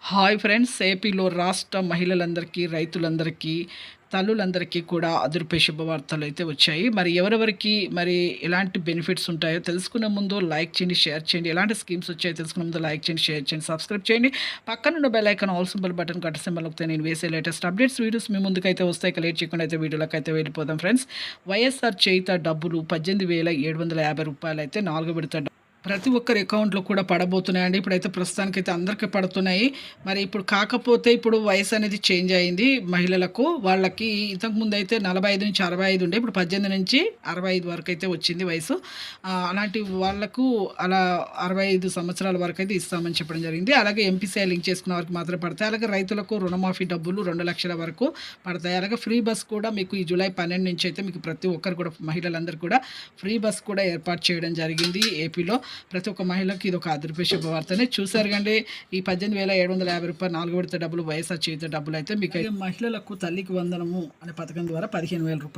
Hi friends, ఏపీలో రాష్ట్ర మహిళలందరికీ, రైతులందరికీ, తల్లులందరికీ కూడా అదురుపే శుభవార్తలు అయితే వచ్చాయి. మరి ఎవరెవరికి మరి ఎలాంటి బెనిఫిట్స్ ఉంటాయో తెలుసుకునే ముందు లైక్ చేయండి, షేర్ చేయండి. ఎలాంటి స్కీమ్స్ వచ్చాయో తెలుసుకునే ముందు లైక్ చేయండి, షేర్ చేయండి, సబ్స్క్రైబ్ చేయండి. పక్కనున్న bell icon all symbol button గంట సింబల్ నొక్కితే నేను వేసే లేటెస్ట్ అప్డేట్స్ వీడియోస్ మీ ముందుకైతే వస్తాయి. ఇక లేట్ చేయకుండా అయితే వీడియోలోకి అయితే వెళ్ళిపోదాం ఫ్రెండ్స్. వైఎస్ఆర్ చేయుత డబ్బులు 18,750 రూపాయలు అయితే 4 విడత ప్రతి ఒక్కరి అకౌంట్లో కూడా పడబోతున్నాయండి. ఇప్పుడైతే ప్రస్తుతానికైతే అందరికీ పడుతున్నాయి. మరి ఇప్పుడు కాకపోతే ఇప్పుడు వయసు అనేది చేంజ్ అయింది మహిళలకు. వాళ్ళకి ఇంతకుముందు అయితే 45 నుంచి 65 ఉండే, ఇప్పుడు 18 నుంచి 65 వరకు అయితే వచ్చింది వయసు. అలాంటి వాళ్ళకు అలా 65 సంవత్సరాల వరకు అయితే ఇస్తామని చెప్పడం జరిగింది. అలాగే ఎంపీసీఐ లింక్ చేసుకున్న వారికి మాత్రమే పడతాయి. అలాగే రైతులకు రుణమాఫీ డబ్బులు 2 లక్షల వరకు పడతాయి. అలాగే ఫ్రీ బస్ కూడా మీకు ఈ జూలై 12 నుంచి అయితే మీకు ప్రతి ఒక్కరు కూడా మహిళలందరూ కూడా ఫ్రీ బస్ కూడా ఏర్పాటు చేయడం జరిగింది ఏపీలో. ప్రతి ఒక్క మహిళకి ఇది ఒక అదృశ్య శుభవార్తనే. చూసారు కండి, ఈ 18,750 రూపాయలు 4 విడత డబ్బులు వైఎస్ఆర్ చేయుత డబ్బులు అయితే మీకు మహిళలకు తల్లికి వందనము అనే పథకం ద్వారా 15,000 రూపాయలు